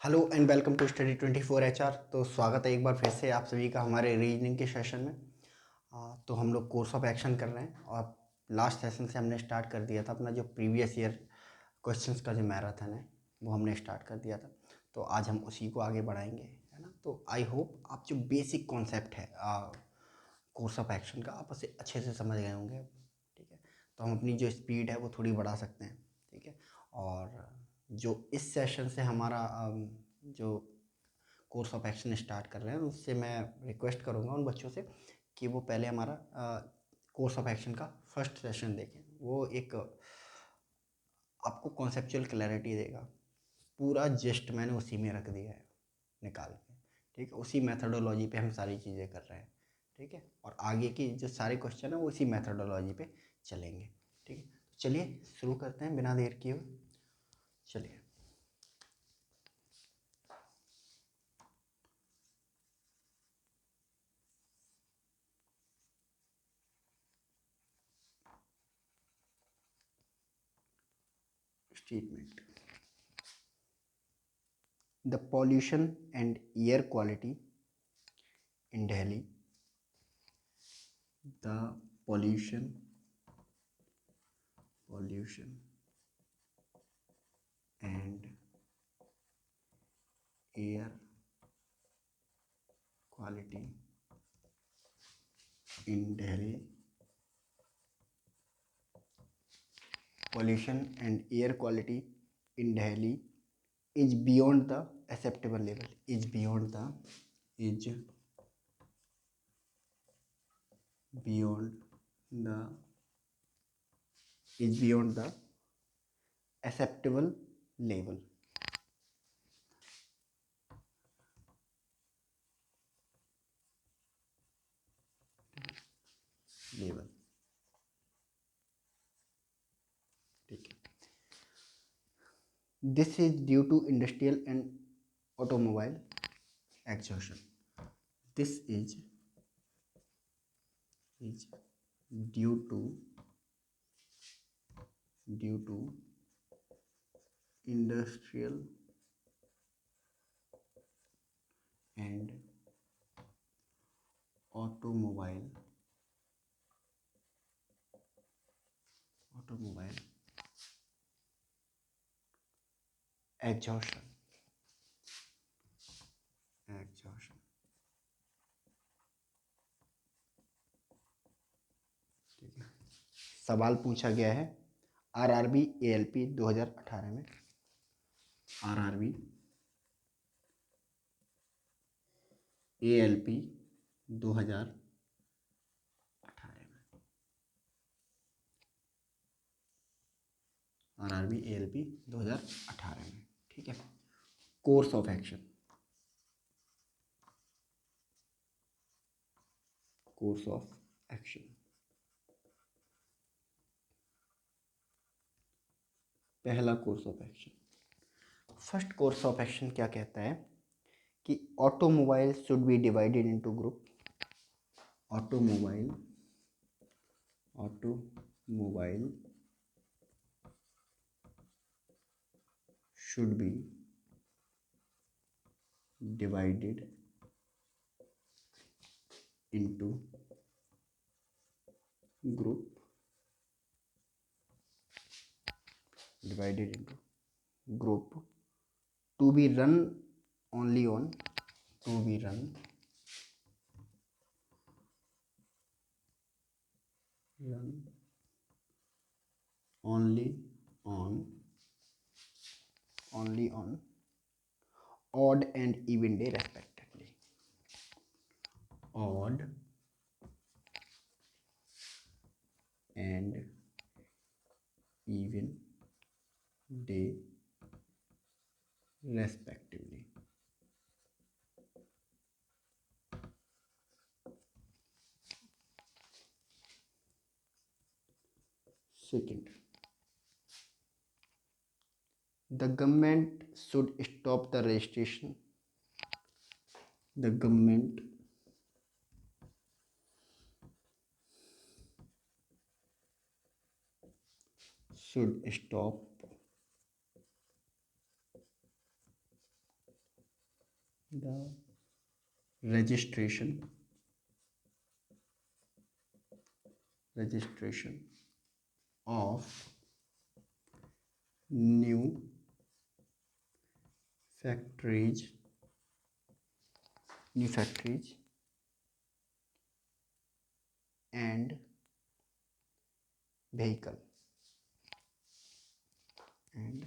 Hello and welcome to study 24 HR। तो स्वागत है एक बार फिर से आप सभी का हमारे रीजनिंग के सेशन में। तो हम लोग कोर्स ऑफ एक्शन कर रहे हैं और लास्ट सेशन से हमने स्टार्ट कर दिया था अपना जो प्रीवियस ईयर क्वेश्चंस का जो मैराथन है वो हमने स्टार्ट कर दिया था। तो आज हम उसी को आगे बढ़ाएंगे, है ना। तो आई होप आप जो बेसिक कॉन्सेप्ट है कोर्स ऑफ एक्शन का आप उसे अच्छे से समझ गए होंगे। ठीक है, तो हम अपनी जो स्पीड है वो थोड़ी बढ़ा सकते हैं। ठीक है, और जो इस सेशन से हमारा जो कोर्स ऑफ एक्शन स्टार्ट कर रहे हैं उससे मैं रिक्वेस्ट करूँगा उन बच्चों से कि वो पहले हमारा कोर्स ऑफ एक्शन का फर्स्ट सेशन देखें। वो एक आपको कॉन्सेप्चुअल क्लैरिटी देगा। पूरा जिस्ट मैंने उसी में रख दिया है निकाल के। ठीक है, उसी मेथडोलॉजी पे हम सारी चीज़ें कर रहे हैं। ठीक है, और आगे की जो सारे क्वेश्चन है वो इसी मेथडोलॉजी पे चलेंगे। ठीक है, तो चलिए शुरू करते हैं बिना देर किए हुए। चलिए, statement. The pollution and air quality in Delhi. The pollution and air quality in Delhi. Pollution and air quality in Delhi is beyond the acceptable level. Is beyond the beyond the acceptable level. Level. ठीक है, this is due to industrial and automobile exhaustion. This is due to industrial and automobile exhaustion. ठीक है, सवाल पूछा गया है RRB ALP 2018 में। RRB ALP 2018 में। आरआरबी एएलपी 2018 में। ठीक है, कोर्स ऑफ एक्शन। पहला course of action, first course of action क्या कहता है कि automobile should be divided into group. Automobile should be divided into group to be run only on odd and even day respectively. Odd and even day respectively. Second, the government should stop the registration. The government should stop the registration of new factories and vehicle and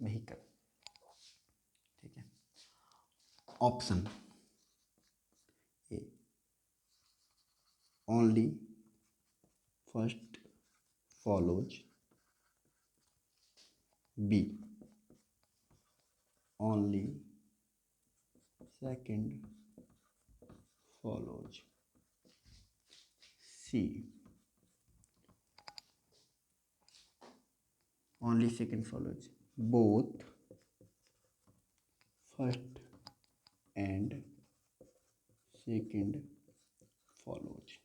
vehicle। ठीक है, option A only first follows, B only second follows, C only second follows, both first and second follows,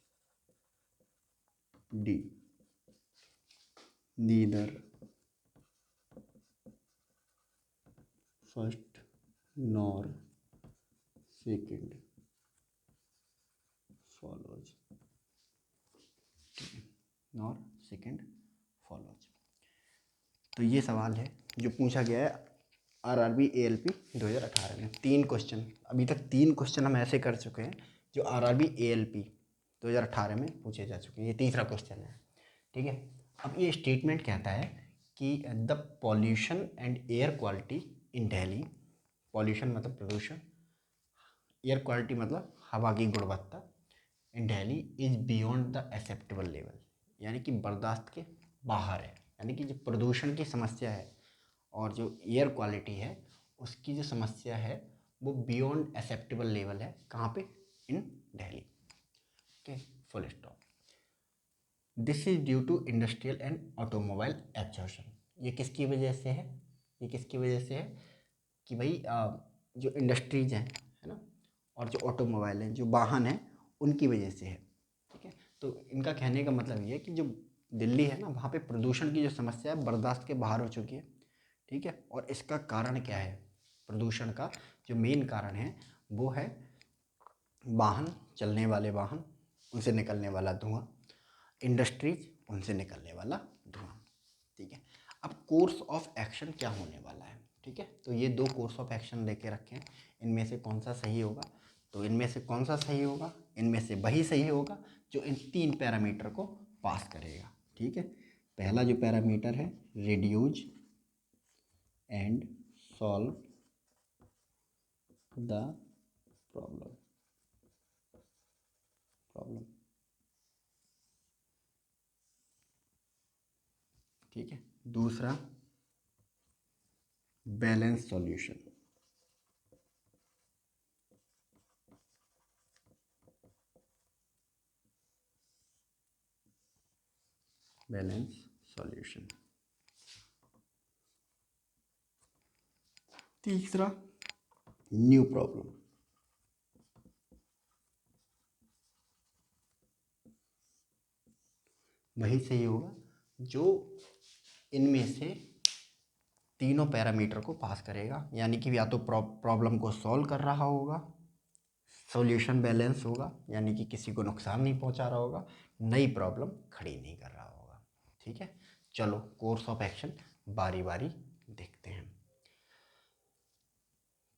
D neither first nor second follows, nor second follows। तो ये सवाल है जो पूछा गया है आरआरबी एएलपी 2018 में। 3 क्वेश्चन, अभी तक 3 क्वेश्चन हम ऐसे कर चुके हैं जो आरआरबी एएलपी 2018 में पूछे जा चुके हैं। ये तीसरा क्वेश्चन है। ठीक है, अब ये स्टेटमेंट कहता है कि the pollution and air quality in Delhi, pollution मतलब प्रदूषण, एयर क्वालिटी मतलब हवा की गुणवत्ता, in Delhi is beyond the acceptable level, यानी कि बर्दाश्त के बाहर है। यानी कि जो प्रदूषण की समस्या है और जो एयर क्वालिटी है उसकी जो समस्या है वो बियॉन्ड एक्सेप्टेबल लेवल है। कहाँ पे? In Delhi. Okay, full stop. This is due to industrial and automobile exhaustion. ये किसकी वजह से है? ये किसकी वजह से है कि भाई जो इंडस्ट्रीज हैं, है ना, और जो ऑटोमोबाइल हैं, जो वाहन हैं, उनकी वजह से है। ठीक है, तो इनका कहने का मतलब ये है कि जो दिल्ली है ना, वहाँ पे प्रदूषण की जो समस्या है बर्दाश्त के बाहर हो चुकी है। ठीक है, और इसका कारण क्या है? प्रदूषण का जो मेन कारण है वो है वाहन, चलने वाले वाहन, उनसे निकलने वाला धुआं, इंडस्ट्रीज, उनसे निकलने वाला धुआं। ठीक है, अब कोर्स ऑफ एक्शन क्या होने वाला है? ठीक है, तो ये 2 कोर्स ऑफ एक्शन लेके रखे हैं, इनमें से कौन सा सही होगा? तो इनमें से कौन सा सही होगा? इनमें से वही सही होगा जो इन 3 पैरामीटर को पास करेगा। ठीक है, पहला जो पैरामीटर है reduce and solve the problem. ठीक है, दूसरा बैलेंस सॉल्यूशन। Balance solution. तीसरा न्यू प्रॉब्लम। वही सही होगा जो इनमें से तीनों पैरामीटर को पास करेगा, यानी कि या तो प्रॉब्लम को सॉल्व कर रहा होगा, सॉल्यूशन बैलेंस होगा, यानी कि किसी को नुकसान नहीं पहुंचा रहा होगा, नई प्रॉब्लम खड़ी नहीं कर रहा होगा। ठीक है, चलो कोर्स ऑफ एक्शन बारी बारी देखते हैं।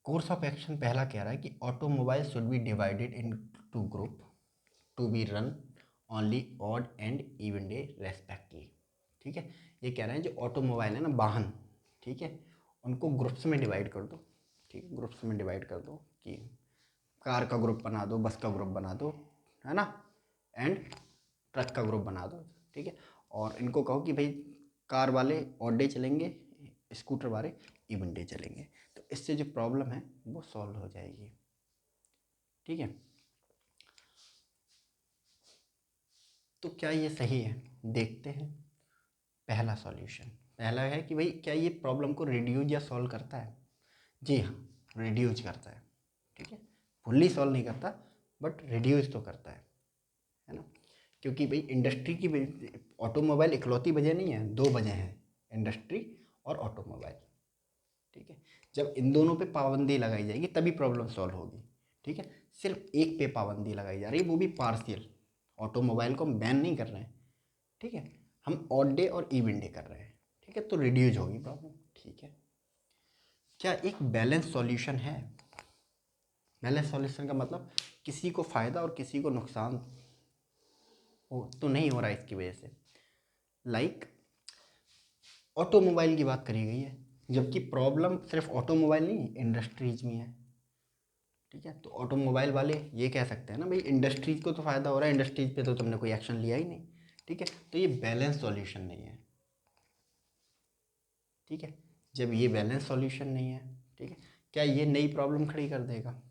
कोर्स ऑफ एक्शन पहला कह रहा है कि automobile should be divided in 2 group to be run only odd and even day respectively. ठीक है, ये कह रहे हैं जो ऑटोमोबाइल है ना, वाहन, ठीक है, उनको ग्रुप्स में डिवाइड कर दो। ठीक है, ग्रुप्स में डिवाइड कर दो कि कार का ग्रुप बना दो, बस का ग्रुप बना दो, है ना, एंड ट्रक का ग्रुप बना दो। ठीक है, और इनको कहो कि भाई कार वाले ऑड डे चलेंगे, स्कूटर वाले इवन डे चलेंगे। तो इससे जो प्रॉब्लम है वो सॉल्व हो जाएगी। ठीक है, तो क्या ये सही है? देखते हैं। पहला सॉल्यूशन, पहला है कि भाई क्या ये प्रॉब्लम को रिड्यूज या सॉल्व करता है? जी हाँ, रिड्यूज करता है। ठीक है, फुल्ली सॉल्व नहीं करता बट रिड्यूज तो करता है ना। क्योंकि भाई इंडस्ट्री की ऑटोमोबाइल इकलौती वजह नहीं है, दो वजह हैं, इंडस्ट्री और ऑटोमोबाइल। ठीक है, जब इन दोनों पे पाबंदी लगाई जाएगी तभी प्रॉब्लम सॉल्व होगी। ठीक है, सिर्फ एक पे पाबंदी लगाई जा रही है, वो भी पार्शियल। ऑटोमोबाइल को हम बैन नहीं कर रहे हैं, ठीक है, हम ऑड डे और इवन डे कर रहे हैं। ठीक है, तो रिड्यूज होगी प्रॉब्लम। ठीक है, क्या एक बैलेंस सॉल्यूशन है? बैलेंस सॉल्यूशन का मतलब किसी को फ़ायदा और किसी को नुकसान हो तो नहीं हो रहा है इसकी वजह से। लाइक ऑटोमोबाइल की बात करी गई है, जबकि प्रॉब्लम सिर्फ ऑटोमोबाइल नहीं, इंडस्ट्रीज में है। ठीक है, तो ऑटोमोबाइल वाले ये कह सकते हैं ना, भाई इंडस्ट्रीज को तो फ़ायदा हो रहा है, इंडस्ट्रीज पे तो तुमने कोई एक्शन लिया ही नहीं। ठीक है, तो ये बैलेंस सॉल्यूशन नहीं है। ठीक है, जब ये बैलेंस सॉल्यूशन नहीं है, ठीक है, क्या ये नई प्रॉब्लम खड़ी कर देगा?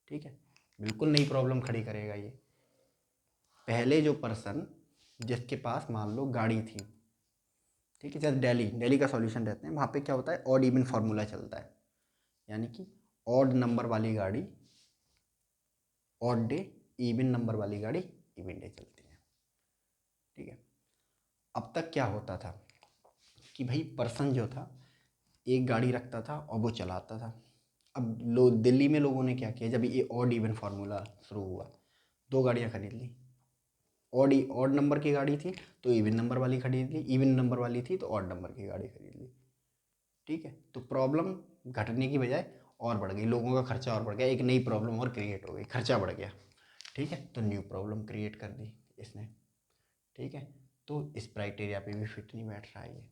ठीक है, बिल्कुल नई प्रॉब्लम खड़ी करेगा ये। पहले जो पर्सन जिसके पास मान लो गाड़ी थी, ठीक है, जैसे दिल्ली का सॉल्यूशन रहते हैं, वहाँ पे क्या होता है, ऑड इवन फार्मूला चलता है, यानी कि ऑड नंबर वाली गाड़ी ऑड डे, इवन नंबर वाली गाड़ी इवन डे चलती है। ठीक है, अब तक क्या होता था कि भाई पर्सन जो था एक गाड़ी रखता था और वो चलाता था। अब दिल्ली में लोगों ने क्या किया, जब ये ऑड इवन फार्मूला शुरू हुआ, दो गाड़ियाँ खरीद ली। ऑड नंबर की गाड़ी थी तो इवन नंबर वाली खरीद ली, इवन नंबर वाली थी तो ऑड नंबर की गाड़ी खरीद ली। ठीक है, तो प्रॉब्लम घटने की बजाय और बढ़ गई, लोगों का खर्चा और बढ़ गया, एक नई प्रॉब्लम और क्रिएट हो गई, खर्चा बढ़ गया। ठीक है, तो न्यू प्रॉब्लम क्रिएट कर दी इसने। ठीक है, तो इस क्राइटेरिया पे भी फिट नहीं बैठ रहा है ये।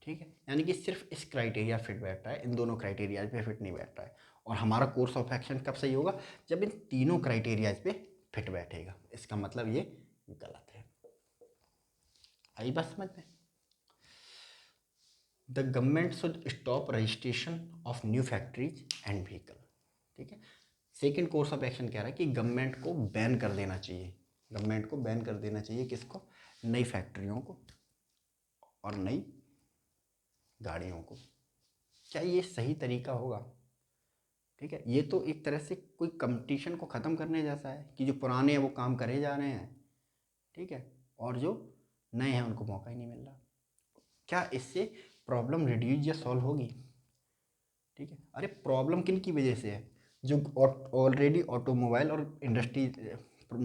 ठीक है, यानी कि सिर्फ इस क्राइटेरिया फिट बैठ रहा है, इन दोनों क्राइटेरियाज पे फिट नहीं बैठ रहा है। और हमारा कोर्स ऑफ एक्शन कब सही होगा, जब इन तीनों क्राइटेरियाज पे फिट बैठेगा। इसका मतलब ये गलत है। आई बात समझ में? The government should stop registration of new factories and vehicle. ठीक है, सेकेंड कोर्स ऑफ एक्शन कह रहा है कि गवर्नमेंट को बैन कर देना चाहिए। गवर्नमेंट को बैन कर देना चाहिए किसको? नई फैक्ट्रियों को और नई गाड़ियों को। क्या ये सही तरीका होगा? ठीक है, ये तो एक तरह से कोई कंपटीशन को ख़त्म करने जैसा है कि जो पुराने हैं वो काम करे जा रहे हैं, ठीक है, और जो नए हैं उनको मौका ही नहीं मिल रहा। क्या इससे प्रॉब्लम रिड्यूस या सॉल्व होगी? ठीक है, अरे प्रॉब्लम किन की वजह से है? जो ऑलरेडी ऑटोमोबाइल और इंडस्ट्री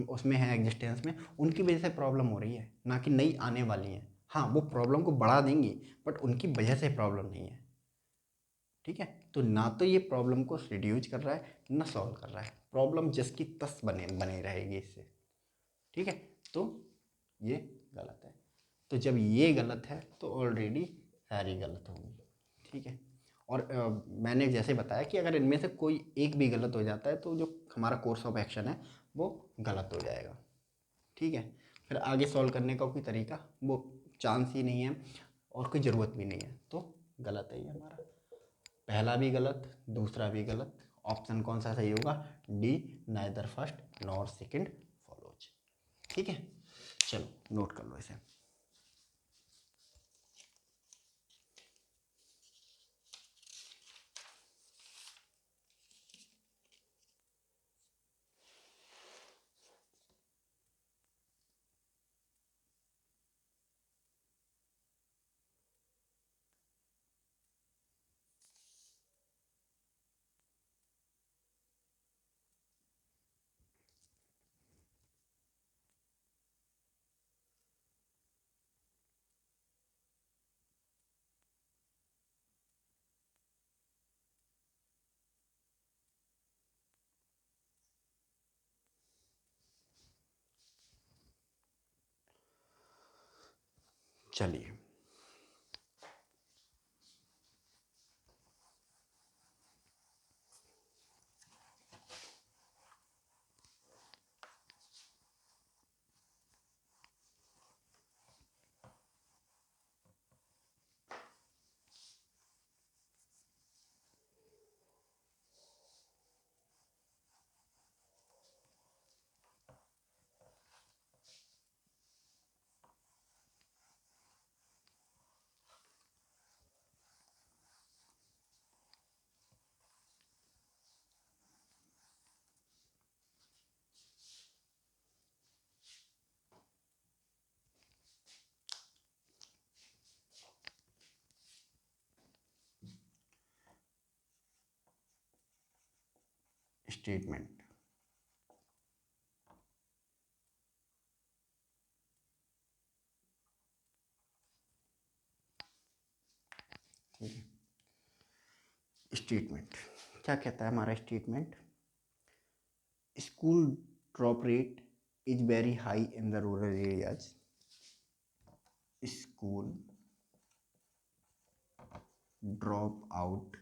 उसमें है, एग्जिस्टेंस में, उनकी वजह से प्रॉब्लम हो रही है, ना कि नई आने वाली हैं। हाँ, वो प्रॉब्लम को बढ़ा देंगी, बट उनकी वजह से प्रॉब्लम नहीं है। ठीक है, तो ना तो ये प्रॉब्लम को रिड्यूस कर रहा है ना सॉल्व कर रहा है, प्रॉब्लम जिसकी तस बने बने रहेगी इससे। ठीक है, तो ये गलत है। तो जब ये गलत है तो ऑलरेडी सारी गलत होंगी। ठीक है, और मैंने जैसे बताया कि अगर इनमें से कोई एक भी गलत हो जाता है तो जो हमारा कोर्स ऑफ एक्शन है वो गलत हो जाएगा। ठीक है, फिर आगे सॉल्व करने का कोई तरीका, वो चांस ही नहीं है और कोई ज़रूरत भी नहीं है, तो गलत है ये हमारा। पहला भी गलत, दूसरा भी गलत। ऑप्शन कौन सा सही होगा? D, neither first nor second follows. ठीक है, चलो नोट कर लो इसे। चलिए, स्टेटमेंट। ठीक है, स्टेटमेंट क्या कहता है हमारा statement? School drop rate is very high in the rural areas. School drop out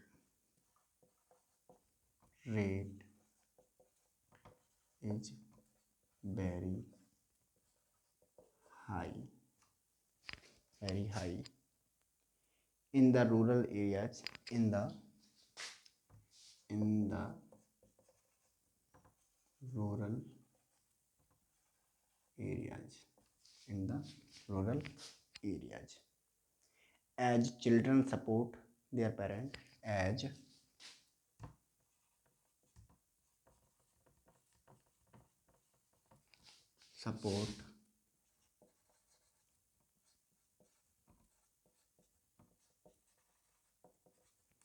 rate is very high, very high in the rural areas, in the rural areas, in the rural areas, as children support their parent, as support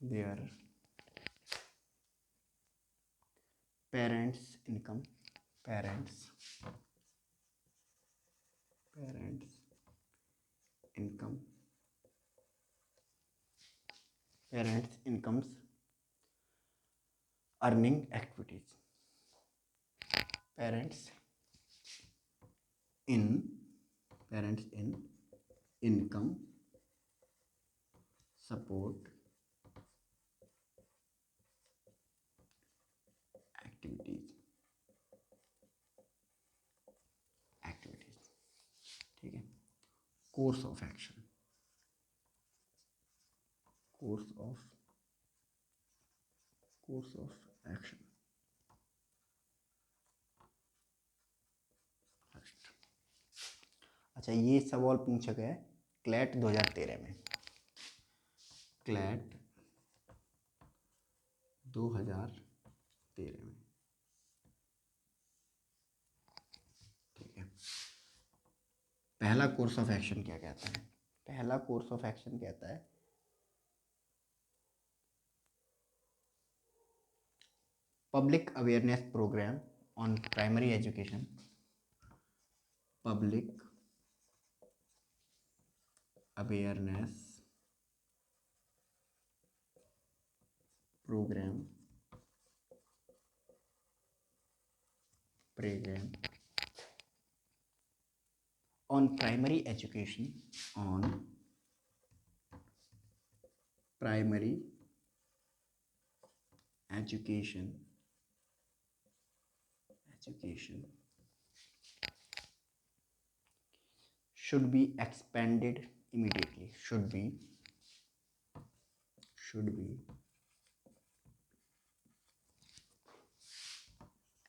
their parents income, parents income, parents incomes, earning activities, parents in income support activities, ठीक है। Course of action, course of action. अच्छा, ये सवाल पूछा गया है CLAT 2013 में, CLAT 2013 में, ठीक है। पहला कोर्स ऑफ एक्शन क्या कहता है? पहला कोर्स ऑफ एक्शन कहता है public awareness programme on primary education, public awareness programme on primary education, on primary education should be expanded immediately, should be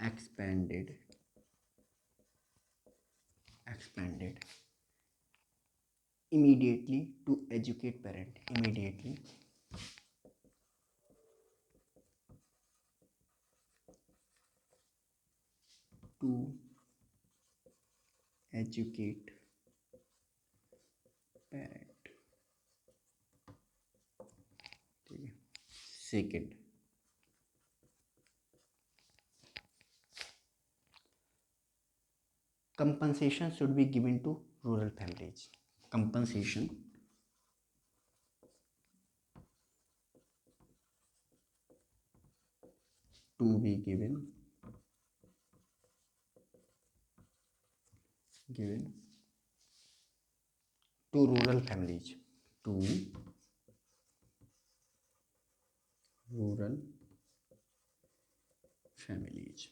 expanded immediately to educate parent, immediately to educate parent, ठीक है। Second, compensation should be given to rural families, compensation to be given to rural families, to rural families।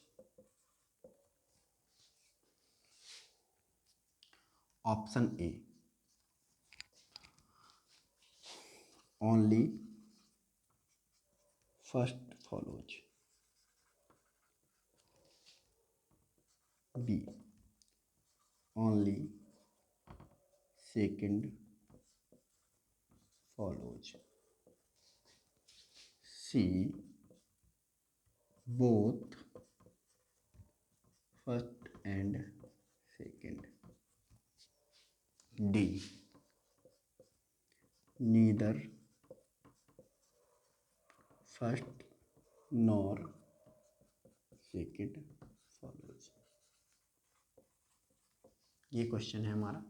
Option A, only first follows, B, only second follows, C, both first and second, D, neither first nor second follows। ये question है हमारा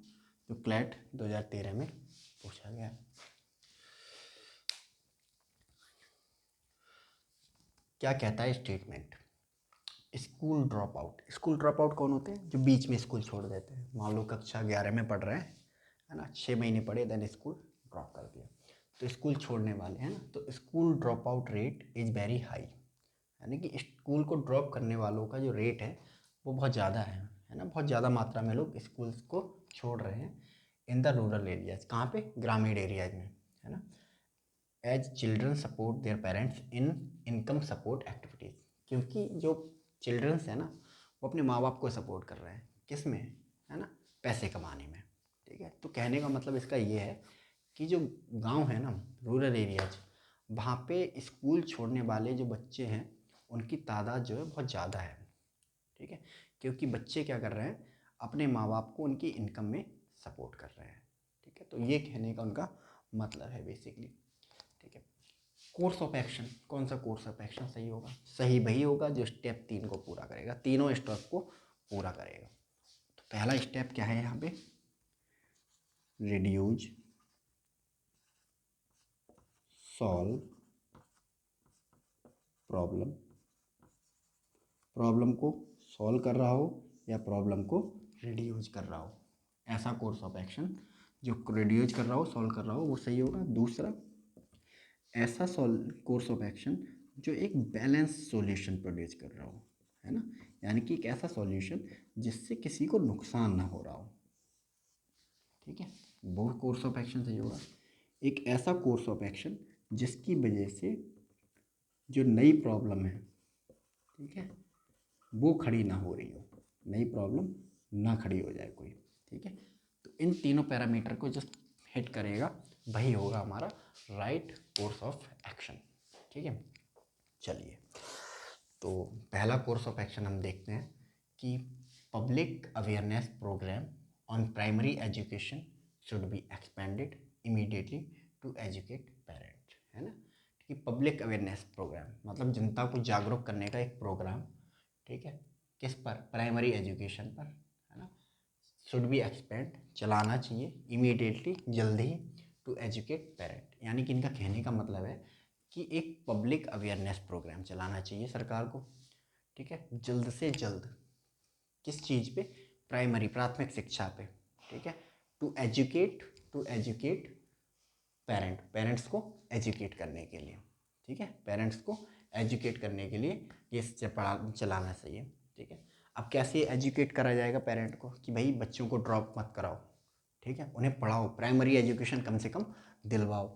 जो CLAT 2013 में पूछा गया। क्या कहता है स्टेटमेंट? स्कूल ड्रॉप आउट कौन होते हैं? जो बीच में स्कूल छोड़ देते हैं। मान लो कक्षा 11 में पढ़ रहे हैं, है ना, 6 महीने पढ़े, देन स्कूल ड्रॉप कर दिया, तो स्कूल छोड़ने वाले हैं ना, तो school drop out rate is very high, यानी कि स्कूल को ड्रॉप करने वालों का जो रेट है वो बहुत ज़्यादा है ना, बहुत ज़्यादा मात्रा में लोग स्कूल्स को छोड़ रहे हैं इन द रूरल एरियाज। कहाँ पे? ग्रामीण एरियाज में, है ना। As children support their parents in income support activities, क्योंकि जो चिल्ड्रंस है ना वो अपने माँ बाप को सपोर्ट कर रहे हैं, किस में? है ना, पैसे कमाने में। ठीक है, तो कहने का मतलब इसका ये है कि जो गांव है ना, रूरल एरियाज, वहाँ पे स्कूल छोड़ने वाले जो बच्चे हैं उनकी तादाद जो है बहुत ज़्यादा है। ठीक है, क्योंकि बच्चे क्या कर रहे हैं, अपने माँ बाप को उनकी इनकम में सपोर्ट कर रहे हैं। ठीक है, तो ये कहने का उनका मतलब है बेसिकली। ठीक है, कोर्स ऑफ एक्शन, कौन सा कोर्स ऑफ एक्शन सही होगा? सही वही होगा जो स्टेप 3 को पूरा करेगा, तीनों स्टेप को पूरा करेगा। तो पहला स्टेप क्या है यहाँ पे? रिड्यूज, सॉल्व प्रॉब्लम, प्रॉब्लम को सॉल्व कर रहा हो या प्रॉब्लम को रिड्यूज कर रहा हो, ऐसा कोर्स ऑफ एक्शन जो रिड्यूज कर रहा हो, सॉल्व कर रहा हो, वो सही होगा। दूसरा, ऐसा कोर्स ऑफ एक्शन जो एक बैलेंस सॉल्यूशन प्रोड्यूस कर रहा हो, है ना, यानी कि एक ऐसा सॉल्यूशन जिससे किसी को नुकसान ना हो रहा हो। ठीक है, वो कोर्स ऑफ एक्शन सही होगा। एक ऐसा कोर्स ऑफ एक्शन जिसकी वजह से जो नई प्रॉब्लम है, ठीक है, वो खड़ी ना हो रही हो, नई प्रॉब्लम ना खड़ी हो जाए कोई। ठीक है, तो इन तीनों पैरामीटर को जस्ट हिट करेगा, वही होगा हमारा राइट कोर्स ऑफ एक्शन। ठीक है, चलिए, तो पहला कोर्स ऑफ एक्शन हम देखते हैं कि public awareness programme on primary education should be expanded immediately to educate parents, है ना। ठीक है, पब्लिक अवेयरनेस प्रोग्राम मतलब जनता को जागरूक करने का एक प्रोग्राम। ठीक है, किस पर? प्राइमरी एजुकेशन पर, है ना। शुड बी एक्सपेंड, चलाना चाहिए, इमीडिएटली, जल्द ही, टू एजुकेट पेरेंट, यानी कि इनका कहने का मतलब है कि एक पब्लिक अवेयरनेस प्रोग्राम चलाना चाहिए सरकार को। ठीक है, जल्द से जल्द, किस चीज़ पे? प्राइमरी, प्राथमिक शिक्षा पे। ठीक है, टू एजुकेट पेरेंट्स को एजुकेट करने के लिए। ठीक है, पेरेंट्स को एजुकेट करने के लिए ये चलाना चाहिए। ठीक है, अब कैसे एजुकेट करा जाएगा पेरेंट को कि भाई बच्चों को ड्रॉप मत कराओ, ठीक है, उन्हें पढ़ाओ, प्राइमरी एजुकेशन कम से कम दिलवाओ।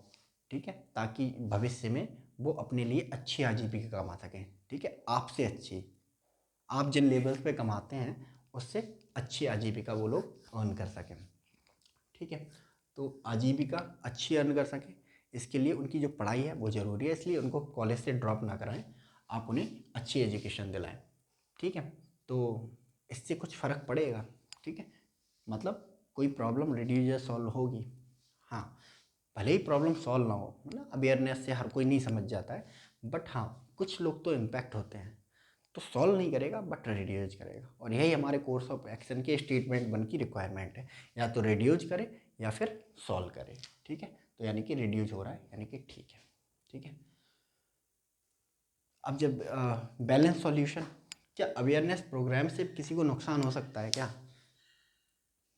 ठीक है, ताकि भविष्य में वो अपने लिए अच्छी आजीविका कमा सकें। ठीक है, आपसे अच्छी, आप जिन लेवल्स पे कमाते हैं उससे अच्छी आजीविका वो लोग अर्न कर सकें। ठीक है, तो आजीविका अच्छी अर्न कर सकें, इसके लिए उनकी जो पढ़ाई है वो ज़रूरी है, इसलिए उनको कॉलेज से ड्रॉप ना कराएं, आप उन्हें अच्छी एजुकेशन दिलाएं। ठीक है, तो इससे कुछ फ़र्क पड़ेगा। ठीक है, मतलब कोई प्रॉब्लम रिड्यूस या सॉल्व होगी। हाँ, भले ही प्रॉब्लम सॉल्व ना हो, मतलब अवेयरनेस से हर कोई नहीं समझ जाता है, बट हाँ कुछ लोग तो इम्पैक्ट होते हैं, तो सॉल्व नहीं करेगा बट रिड्यूज करेगा। और यही हमारे कोर्स ऑफ एक्शन के स्टेटमेंट 1 की रिक्वायरमेंट है, या तो रिड्यूज करे या फिर सॉल्व करे। ठीक है, तो यानी कि रिड्यूज हो रहा है, यानी कि ठीक है। ठीक है, अब जब बैलेंस सॉल्यूशन, क्या अवेयरनेस प्रोग्राम से किसी को नुकसान हो सकता है क्या?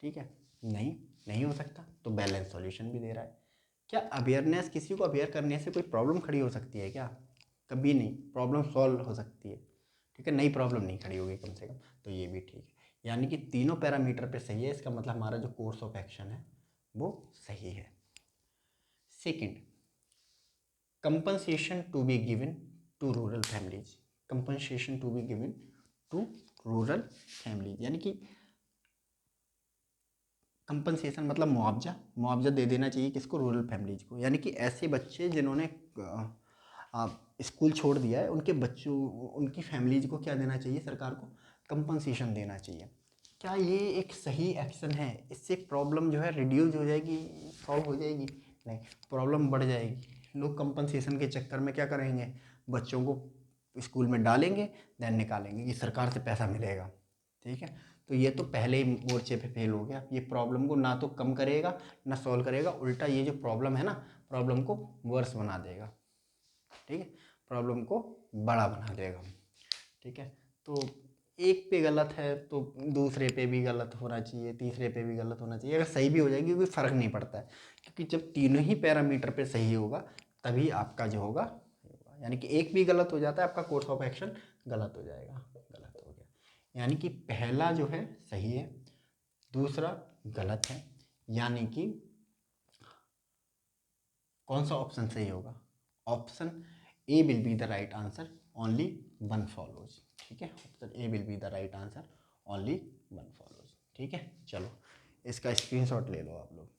ठीक है, नहीं, नहीं हो सकता, तो बैलेंस सॉल्यूशन भी दे रहा है। क्या अवेयरनेस, किसी को अवेयर करने से कोई प्रॉब्लम खड़ी हो सकती है क्या? कभी नहीं, प्रॉब्लम सॉल्व हो सकती है। ठीक है, नई प्रॉब्लम नहीं खड़ी होगी कम से कम, तो ये भी ठीक है, यानी कि तीनों पैरामीटर पे सही है। इसका मतलब हमारा जो कोर्स ऑफ एक्शन है वो सही है। Second, compensation to be given to rural families, compensation to be given to rural families, यानी कि कंपनसेशन मतलब मुआवजा, मुआवजा दे देना चाहिए किसको? रूरल फैमिलीज को, यानी कि ऐसे बच्चे जिन्होंने स्कूल छोड़ दिया है उनके बच्चों, उनकी फैमिलीज को क्या देना चाहिए? सरकार को कंपनसेशन देना चाहिए। क्या ये एक सही एक्शन है? इससे प्रॉब्लम जो है रिड्यूस हो जाएगी, सॉल्व हो जाएगी? नहीं, प्रॉब्लम बढ़ जाएगी। लोग कंपनसेशन के चक्कर में क्या करेंगे? बच्चों को स्कूल में डालेंगे, देन निकालेंगे कि सरकार से पैसा मिलेगा। ठीक है, तो ये तो पहले ही मोर्चे पे फेल हो गया। ये प्रॉब्लम को ना तो कम करेगा ना सॉल्व करेगा, उल्टा ये जो प्रॉब्लम है ना, प्रॉब्लम को वर्स बना देगा। ठीक है, प्रॉब्लम को बड़ा बना देगा। ठीक है, तो एक पे गलत है तो दूसरे पे भी गलत होना चाहिए, तीसरे पे भी गलत होना चाहिए। अगर सही भी हो जाएगी कोई फ़र्क नहीं पड़ता है, क्योंकि जब तीनों ही पैरामीटर पे सही होगा तभी आपका जो होगा, यानी कि एक भी गलत हो जाता है आपका कोर्स ऑफ एक्शन गलत हो जाएगा। गलत हो गया, यानी कि पहला जो है सही है, दूसरा गलत है, यानी कि कौन सा ऑप्शन सही होगा? Option A will be the right answer, only one follows. ठीक है, option A will be the right answer, only one follows. ठीक है, चलो इसका स्क्रीनशॉट ले लो आप लोग।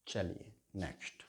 चलिए next.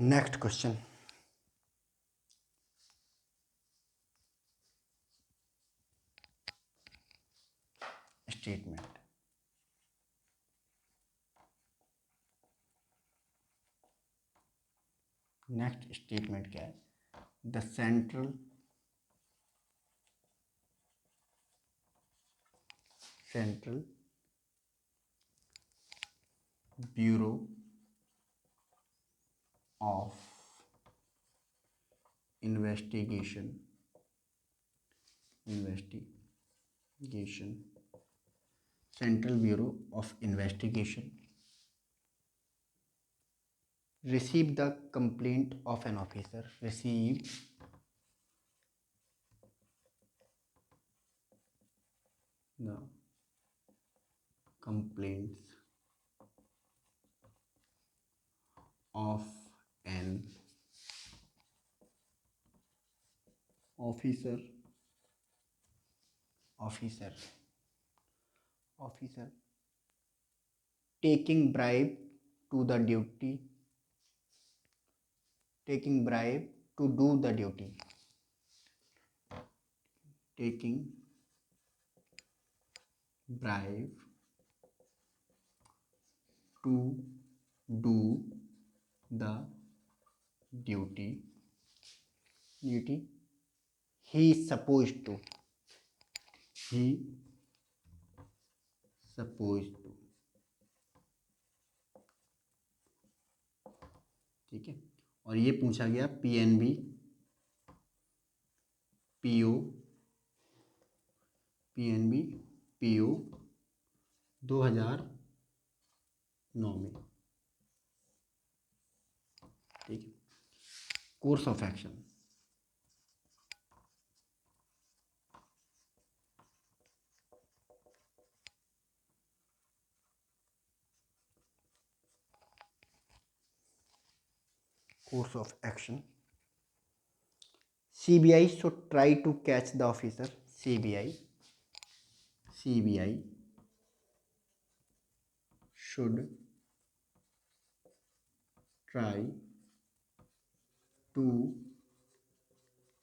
Next question, statement. Next statement क्या है? The central bureau of investigation Central Bureau of Investigation receive the complaint of an officer, receive the complaints of an officer taking bribe to the duty, taking bribe to do the duty, taking bribe to do the duty, he is supposed to, ठीक है। और ये पूछा गया PNB PO 2009 में। ठीक है, course of action, CBI should try to catch the officer, CBI should try to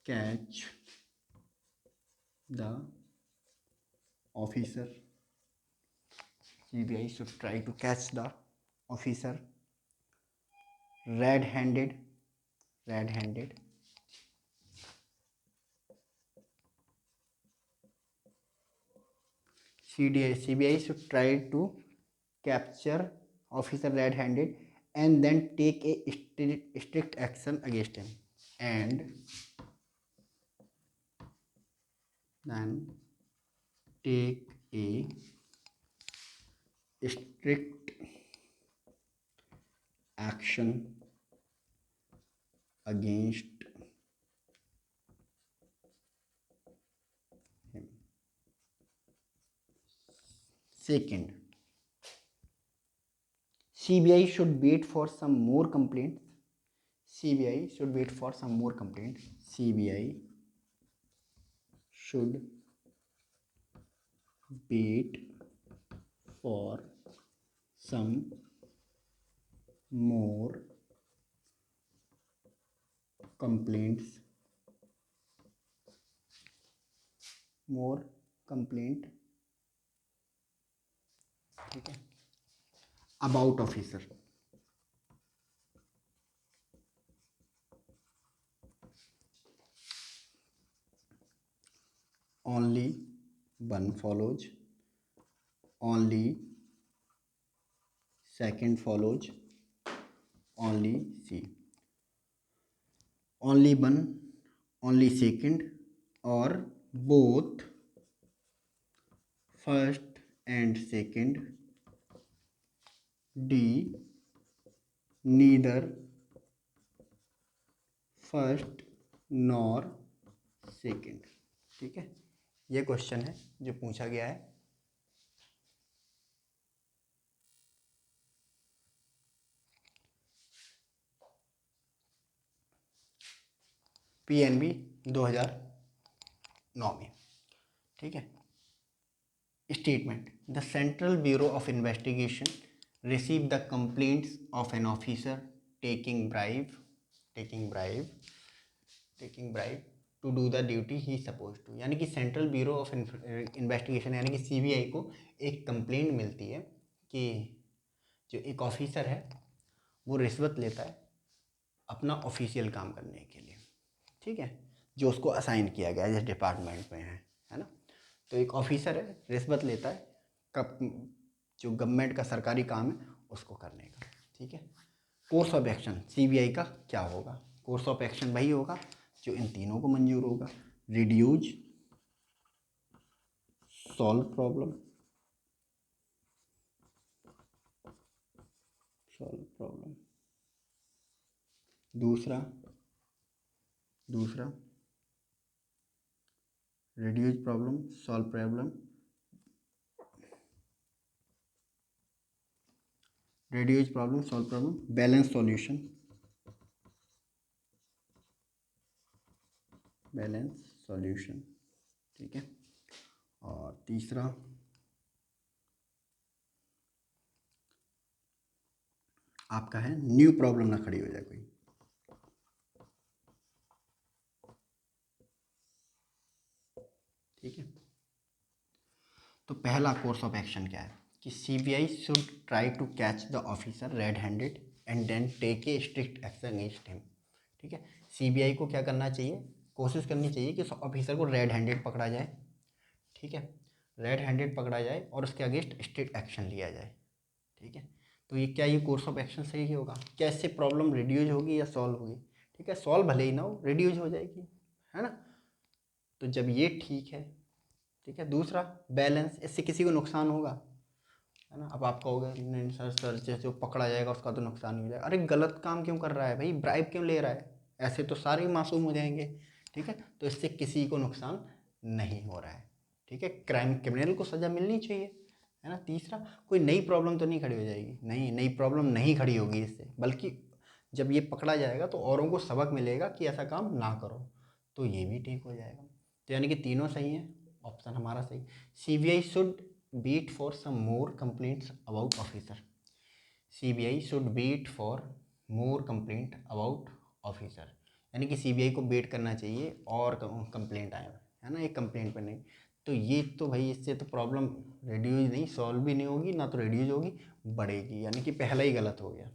catch the officer, CBI should try to catch the officer red-handed CBI should try to capture officer red-handed and then take a strict action against him, and then take a strict action against him. Second, CBI should wait for some more complaints. CBI should wait for some more complaints. CBI should wait for some more complaints. more complaint, ठीक है, about officer. Only one follows, only second follows, only C. Only one, only second, or both first and second. D, neither first nor second. ठीक है, ये question है जो पूछा गया है. PNB 2009 में. ठीक है, statement. The central bureau of investigation receive the complaints of an officer taking bribe to do the duty he suppose to. यानी कि सेंट्रल ब्यूरो ऑफ इन्वेस्टिगेशन यानी कि CBI को एक कंप्लेंट मिलती है कि जो एक ऑफिसर है वो रिश्वत लेता है अपना ऑफिशियल काम करने के लिए. ठीक है, जो उसको असाइन किया गया है जिस डिपार्टमेंट में है ना. तो एक ऑफिसर है, रिश्वत लेता है कब जो गवर्नमेंट का सरकारी काम है उसको करने का. ठीक है, कोर्स ऑफ एक्शन CBI का क्या होगा? कोर्स ऑफ एक्शन वही होगा जो इन तीनों को मंजूर होगा. रिड्यूज, सॉल्व प्रॉब्लम, दूसरा reduce problem, solve problem, reduce problem, solve problem, balance solution, ठीक है. और तीसरा आपका है न्यू प्रॉब्लम ना खड़ी हो जाए कोई. ठीक है, तो पहला कोर्स ऑफ एक्शन क्या है कि CBI should try to catch the officer red handed and then take a strict action against him. ठीक है, CBI को क्या करना चाहिए? कोशिश करनी चाहिए कि उस ऑफिसर को रेड हैंडेड पकड़ा जाए. ठीक है, रेड हैंडेड पकड़ा जाए और उसके अगेंस्ट स्ट्रिक्ट एक्शन लिया जाए. ठीक है, तो ये कोर्स ऑफ एक्शन सही होगा? कैसे प्रॉब्लम रिड्यूज होगी या सॉल्व होगी? ठीक है, सॉल्व भले ही ना हो, रिड्यूज हो जाएगी, है ना. तो जब ये ठीक है. ठीक है, दूसरा बैलेंस, इससे किसी को नुकसान होगा, है ना. अब आप कहोगे नहीं सर जैसे जो पकड़ा जाएगा उसका तो नुकसान नहीं हो जाएगा. अरे गलत काम क्यों कर रहा है भाई? ब्राइब क्यों ले रहा है? ऐसे तो सारे ही मासूम हो जाएंगे. ठीक है, तो इससे किसी को नुकसान नहीं हो रहा है. ठीक है, क्रिमिनल को सज़ा मिलनी चाहिए, है ना. तीसरा, कोई नई प्रॉब्लम तो नहीं खड़ी हो जाएगी. नहीं, नई प्रॉब्लम नहीं खड़ी होगी इससे, बल्कि जब ये पकड़ा जाएगा तो औरों को सबक मिलेगा कि ऐसा काम ना करो. तो ये भी ठीक हो जाएगा. तो यानी कि तीनों सही हैं, ऑप्शन हमारा सही. CBI should wait for some more complaints about officer. CBI should wait for more complaint about officer. यानी कि CBI को वेट करना चाहिए और कंप्लेंट आए, है ना, एक कंप्लेंट पर नहीं. तो ये तो भाई इससे तो प्रॉब्लम रिड्यूज नहीं, सॉल्व भी नहीं होगी, ना तो रिड्यूज होगी, बढ़ेगी. यानी कि पहला ही गलत हो गया.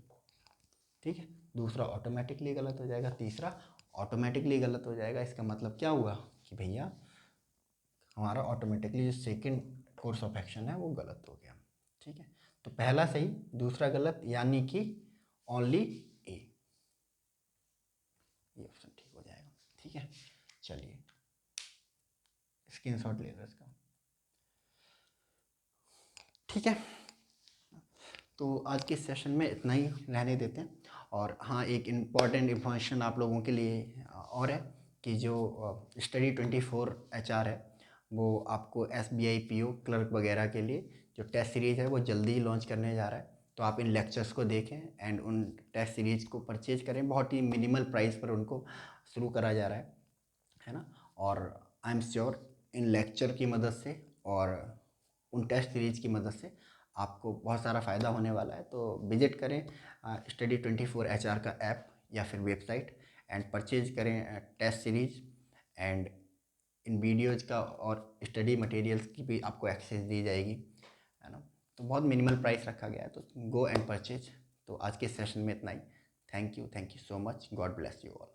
ठीक है, दूसरा ऑटोमेटिकली गलत हो जाएगा, तीसरा ऑटोमेटिकली गलत हो जाएगा. इसका मतलब क्या हुआ कि भैया हमारा ऑटोमेटिकली जो सेकंड कोर्स ऑफ एक्शन है वो गलत हो गया। ठीक है, तो पहला सही दूसरा गलत, यानी कि ओनली ए, ये ऑप्शन ठीक हो जाएगा। ठीक है, चलिए स्क्रीनशॉट ले लो इसका। ठीक है, तो आज के सेशन में इतना ही रहने देते हैं। और हाँ, एक इम्पॉर्टेंट इन्फॉर्मेशन आप लोगों के लिए और है कि जो स्टडी 24 HR है वो आपको SBI PO क्लर्क वगैरह के लिए जो टेस्ट सीरीज़ है वो जल्दी ही लॉन्च करने जा रहा है। तो आप इन लेक्चर्स को देखें एंड उन टेस्ट सीरीज़ को परचेज करें, बहुत ही मिनिमल प्राइस पर उनको शुरू करा जा रहा है ना। और I am sure in lecture की मदद से और उन टेस्ट सीरीज़ की मदद से आपको बहुत सारा फ़ायदा होने वाला है। तो विजिट करें स्टडी 24 HR का ऐप या फिर वेबसाइट एंड परचेज करें टेस्ट सीरीज़ एंड इन वीडियोज़ का और स्टडी मटेरियल्स की भी आपको एक्सेस दी जाएगी, है ना। तो बहुत मिनिमल प्राइस रखा गया है, तो गो एंड परचेज। तो आज के सेशन में इतना ही। Thank you so much, God bless you all.